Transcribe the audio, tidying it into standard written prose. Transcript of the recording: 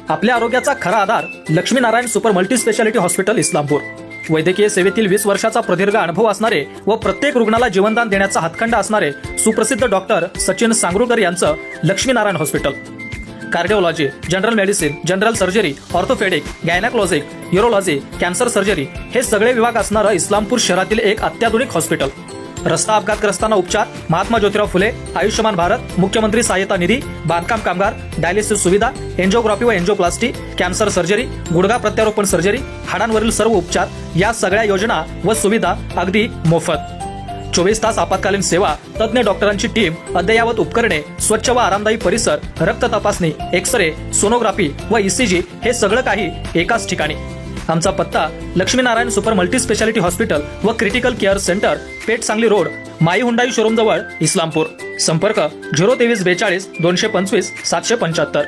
आपल्या आरोग्याचा खरा आधार Laxminarayan super multi speciality hospital Islampur. वैद्यकीय सेवेतील 20 वर्षाचा प्रदीर्घ अनुभव असणारे व प्रत्येक रुग्णाला जीवनदान देण्याचा हातखंडा असणारे सुप्रसिद्ध डॉक्टर सचिन सांगरुळकर यांचं Laxminarayan hospital. Cardiology, general medicine, general surgery, orthopaedic, gynaecologic, urology, cancer surgery हे सगळे विभाग असणारं इस्लामपूर शहरातील एक अत्याधुनिक हॉस्पिटल। रस्ता अपघातग्रस्तांना उपचार, महात्मा ज्योतिराव फुले, आयुष्यमान भारत, मुख्यमंत्री सहायता निधी, बांधकाम कामगार, डायलिसिस सुविधा, एंजिओग्राफी व एंजिओप्लास्टी, कॅन्सर सर्जरी, गुडघा प्रत्यारोपण सर्जरी, हाडांवरील सर्व उपचार या सगळ्या योजना व सुविधा अगदी मोफत। 24 तास आपत्कालीन सेवा, तज्ञ डॉक्टरांची टीम, अद्ययावत उपकरणे, स्वच्छ व आरामदायी परिसर, रक्त तपासणी, एक्सरे, सोनोग्राफी व ईसीजी हे सगळं काही एकाच ठिकाणी। आमचा पत्ता Laxminarayan super multi speciality hospital व critical care centre, Peth Sangli road, my Hyundai showroom जवळ, इस्लामपूर। संपर्क 02342 225 775।